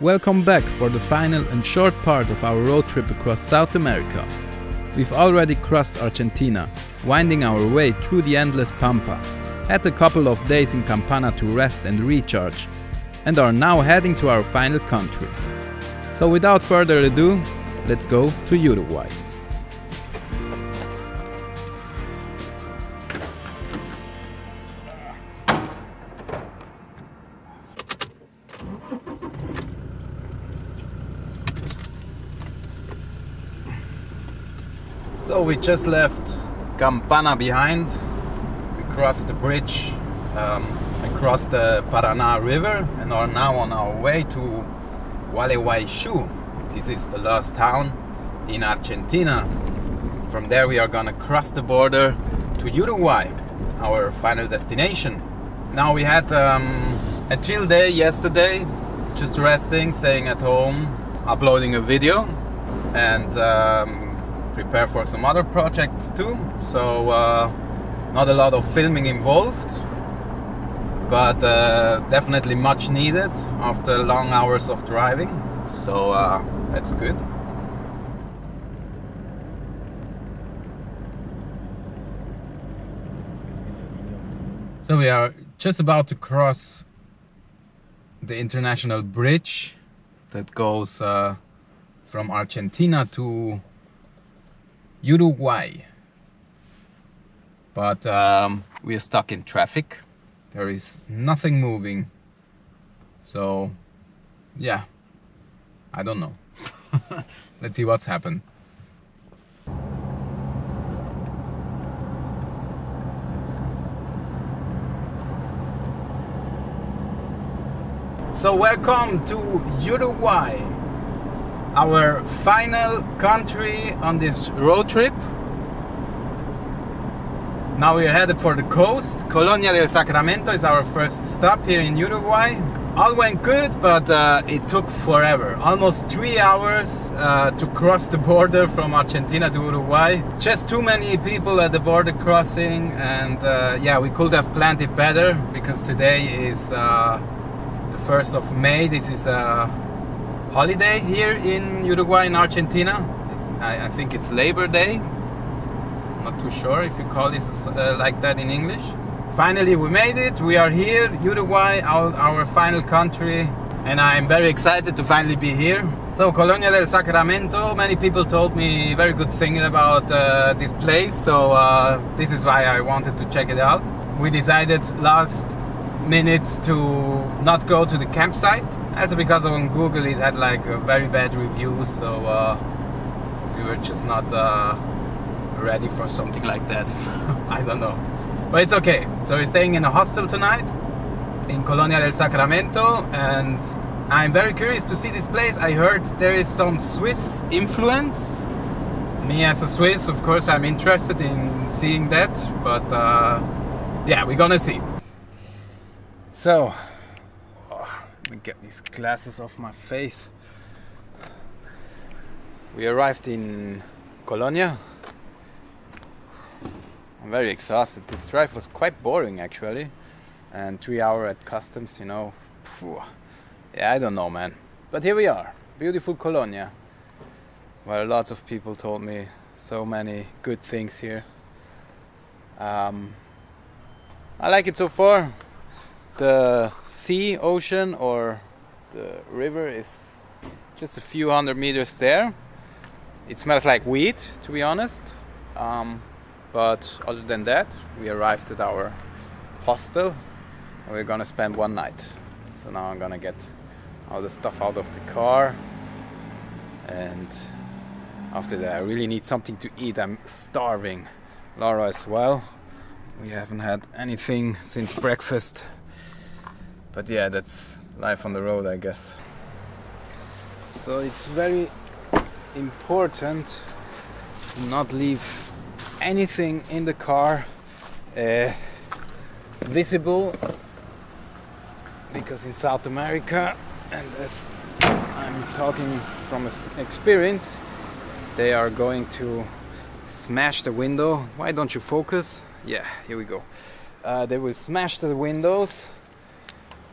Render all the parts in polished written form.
Welcome back for the final and short part of our road trip across South America. We've already crossed Argentina, winding our way through the endless pampa, had a couple of days in Campana to rest and recharge, and are now heading to our final country. So without further ado, let's go to Uruguay. So we just left Campana behind. We crossed the bridge across the Paraná River and are now on our way to Gualeguaychú. This is the last town in Argentina. From there we are gonna cross the border to Uruguay, our final destination. Now we had a chill day yesterday, just resting, staying at home, uploading a video, and prepare for some other projects too. So not a lot of filming involved, but definitely much needed after long hours of driving. So that's good. So we are just about to cross the international bridge that goes from Argentina to Uruguay, but we are stuck in traffic. There is nothing moving, so yeah, I don't know. Let's see what's happened. So welcome to Uruguay, our final country on this road trip. Now we are headed for the coast. Colonia del Sacramento is our first stop here in Uruguay. All went good, but it took forever. Almost 3 hours to cross the border from Argentina to Uruguay. Just too many people at the border crossing, and yeah, we could have planned it better because today is the 1st of May. This is a holiday here in Uruguay and Argentina. I think it's Labor Day. Not too sure if you call this like that in English. Finally we made it. We are here, Uruguay, our final country, and I'm very excited to finally be here. So Colonia del Sacramento, many people told me very good things about this place, so this is why I wanted to check it out. We decided last minute to not go to the campsite. That's because on Google it had like a very bad review, so we were just not ready for something like that. I don't know, but it's okay. So we're staying in a hostel tonight in Colonia del Sacramento, and I'm very curious to see this place. I heard there is some Swiss influence. Me as a Swiss, of course, I'm interested in seeing that, but yeah, we're gonna see. So, let me get these glasses off my face. We arrived in Colonia. I'm very exhausted. This drive was quite boring actually. And 3 hours at customs, you know. Phew. Yeah, I don't know, man. But here we are. Beautiful Colonia. Where lots of people told me so many good things here. I like it so far. The ocean or the river is just a few hundred meters there. It smells like weed, to be honest. But other than that, we arrived at our hostel and we're gonna spend one night. So now I'm gonna get all the stuff out of the car, and after that I really need something to eat. I'm starving. Laura as well. We haven't had anything since breakfast. But yeah, that's life on the road, I guess. So it's very important to not leave anything in the car visible, because in South America, and as I'm talking from experience, they are going to smash the window. Why don't you focus? Yeah, here we go. They will smash the windows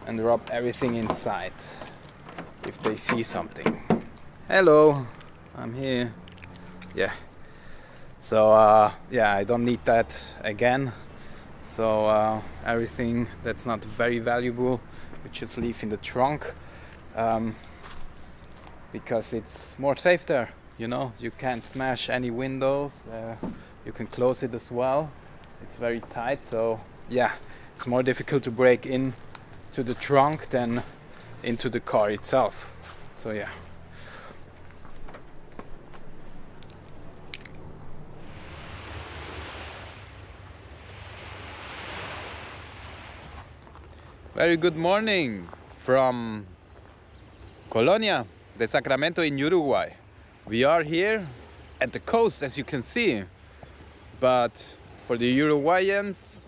and drop everything inside. if they see something. Hello, I'm here. Yeah. So yeah, I don't need that again. So everything that's not very valuable, we just leave in the trunk, because it's more safe there. You know, you can't smash any windows. You can close it as well. It's very tight, so yeah, it's more difficult to break in to the trunk than into the car itself. So yeah. Very good morning from Colonia de Sacramento in Uruguay. We are here at the coast, as you can see, but for the Uruguayans,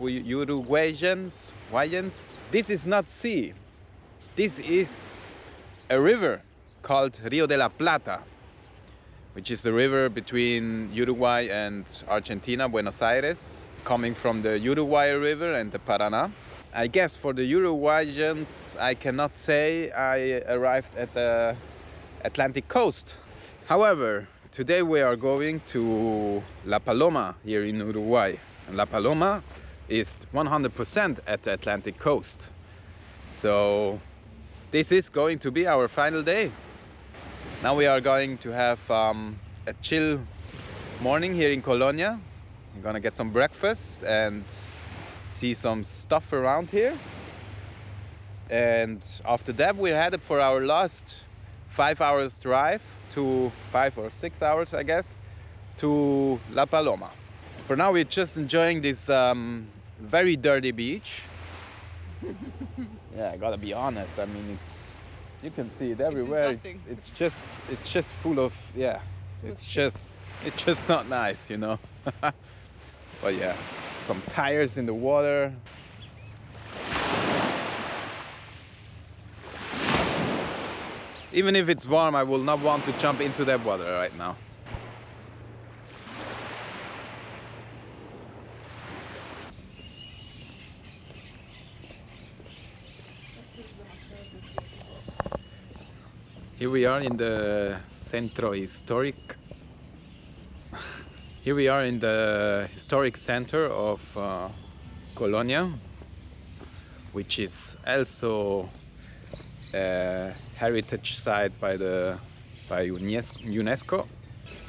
this is not sea. This is a river called Rio de la Plata, which is the river between Uruguay and Argentina, Buenos Aires, coming from the Uruguay River and the Paraná. I guess for the Uruguayans, I cannot say I arrived at the Atlantic coast. However, today we are going to La Paloma here in Uruguay. And La Paloma is 100% at the Atlantic coast. So this is going to be our final day. Now we are going to have a chill morning here in Colonia. We're gonna get some breakfast and see some stuff around here, and after that we're headed for our last 5 hours drive, to 5 or 6 hours I guess, to La Paloma. For now we're just enjoying this very dirty beach. Yeah, I gotta be honest, I mean, you can see it everywhere. It's just full of, yeah, it's just not nice, you know. But yeah, some tires in the water. Even if it's warm, I will not want to jump into that water right now. Here we are in the Centro Historic. Here we are in the historic center of Colonia, which is also a heritage site by UNESCO.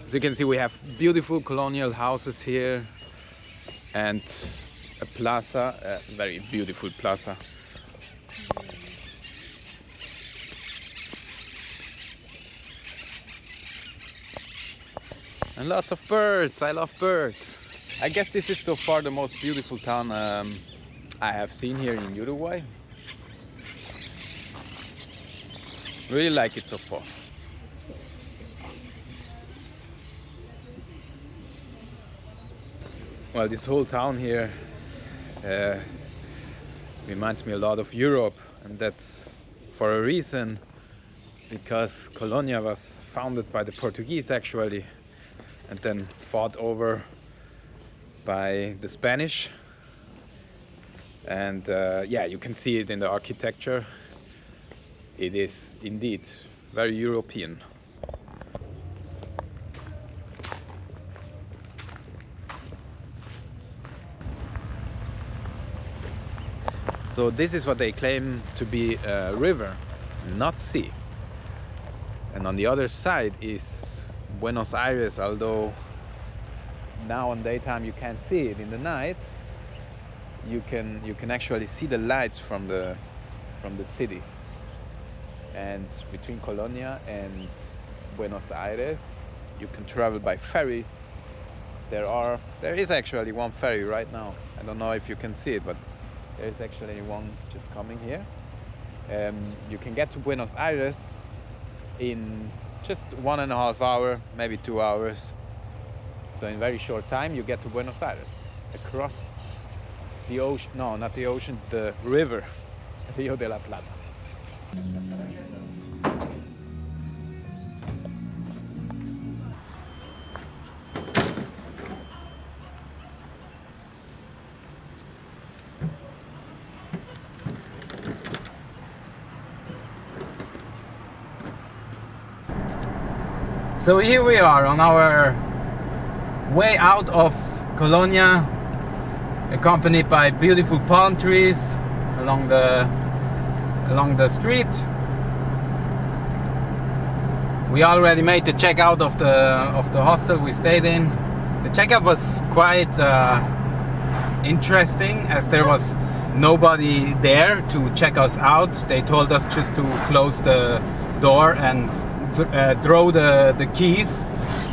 As you can see, we have beautiful colonial houses here and a plaza, a very beautiful plaza. And lots of birds. I love birds. I guess this is so far the most beautiful town I have seen here in Uruguay. Really like it so far. Well, this whole town here reminds me a lot of Europe, and that's for a reason, because Colonia was founded by the Portuguese actually, and then fought over by the Spanish. And yeah, you can see it in the architecture. It is indeed very European. So this is what they claim to be a river, not sea. And on the other side is Buenos Aires, although now in daytime you can't see it. In the night you can actually see the lights from the city. And between Colonia and Buenos Aires you can travel by ferries. There is actually one ferry right now. I don't know if you can see it, but there is actually one just coming here. You can get to Buenos Aires in just 1.5 hours, maybe 2 hours. So in very short time you get to Buenos Aires, across the ocean, no, not the ocean, the river, Rio de la Plata. So here we are on our way out of Colonia, accompanied by beautiful palm trees along the street. We already made the checkout of the hostel we stayed in. The checkout was quite interesting, as there was nobody there to check us out. They told us just to close the door and throw the keys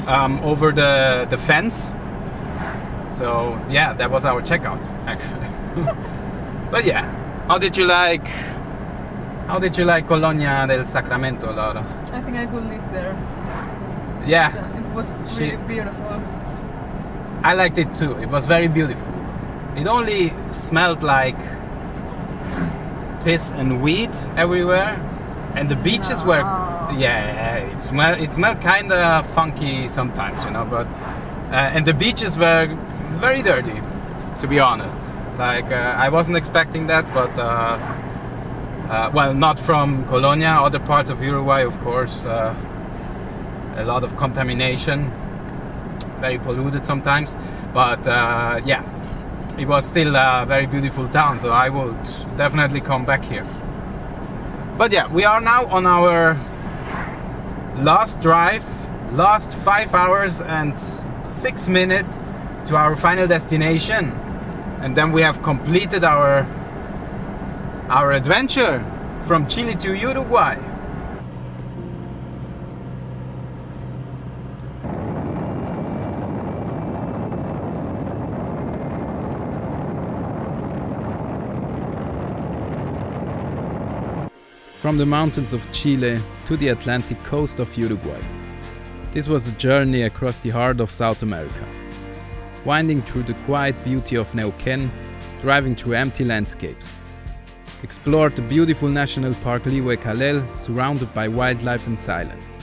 over the fence. So yeah, that was our checkout actually. But yeah, how did you like Colonia del Sacramento, Laura? I think I could live there. Yeah, It was really beautiful. I liked it too. It was very beautiful. It only smelled like piss and weed everywhere, and the beaches were, yeah, it smelled kind of funky sometimes, you know. But and the beaches were very dirty, to be honest. Like I wasn't expecting that, but well, not from Colonia. Other parts of Uruguay, of course, a lot of contamination, very polluted sometimes. But yeah, it was still a very beautiful town, so I would definitely come back here. But yeah, we are now on our last drive, last 5 hours and 6 minutes to our final destination, and then we have completed our adventure from Chile to Uruguay. From the mountains of Chile to the Atlantic coast of Uruguay. This was a journey across the heart of South America, winding through the quiet beauty of Neuquén, driving through empty landscapes. Explored the beautiful national park Lihué Calel, surrounded by wildlife and silence.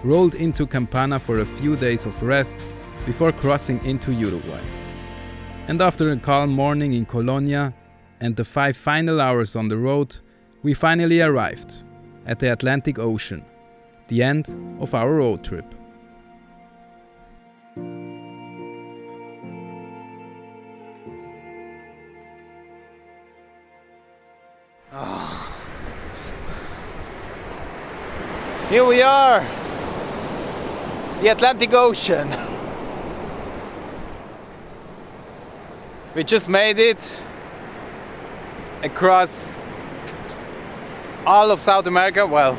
Rolled into Campana for a few days of rest before crossing into Uruguay. And after a calm morning in Colonia and the 5 final hours on the road, we finally arrived at the Atlantic Ocean, the end of our road trip. Here we are, the Atlantic Ocean. We just made it across all of South America. Well,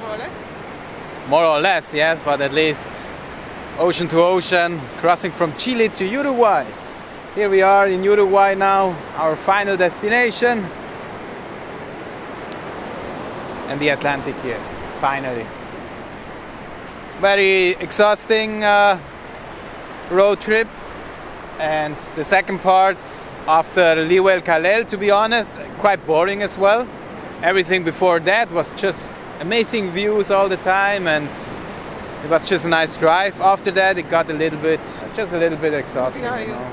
More or less? more or less, yes, but at least ocean to ocean, crossing from Chile to Uruguay. Here we are in Uruguay now, our final destination. And the Atlantic here, finally. Very exhausting road trip. And the second part, after Lihué Calel, to be honest, quite boring as well. Everything before that was just amazing views all the time, and it was just a nice drive. After that, it got just a little bit exhausting. How are You you? know?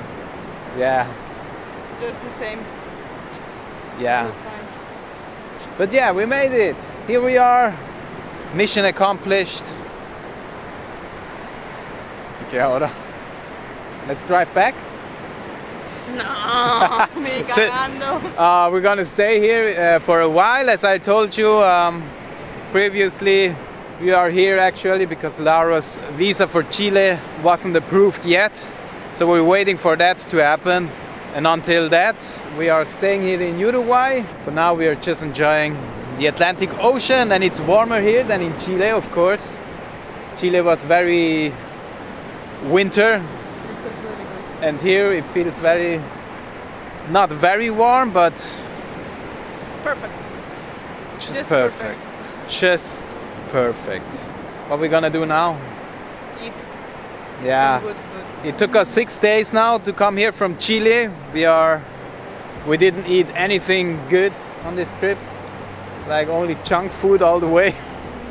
Yeah, Just the same. yeah. That's fine. But yeah, we made it. Here we are. Mission accomplished. Okay, ahora. Let's drive back. No, me cagando. We're gonna stay here for a while, as I told you previously. We are here actually because Laura's visa for Chile wasn't approved yet, so we're waiting for that to happen. And until that, we are staying here in Uruguay. For now, we are just enjoying the Atlantic Ocean, and it's warmer here than in Chile, of course. Chile was very winter, and here it feels not very warm, but Perfect. just perfect. Just perfect. What we're gonna do now? Eat Yeah. some good food. It took us 6 days now to come here from Chile. We didn't eat anything good on this trip, like only junk food all the way.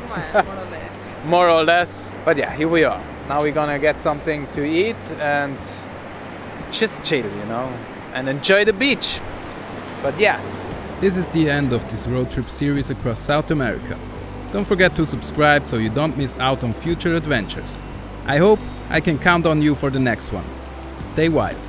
Well, more or less. More or less. But yeah, here we are. Now we're gonna get something to eat and just chill, you know, and enjoy the beach. But yeah, this is the end of this road trip series across South America. Don't forget to subscribe so you don't miss out on future adventures. I hope I can count on you for the next one. Stay wild.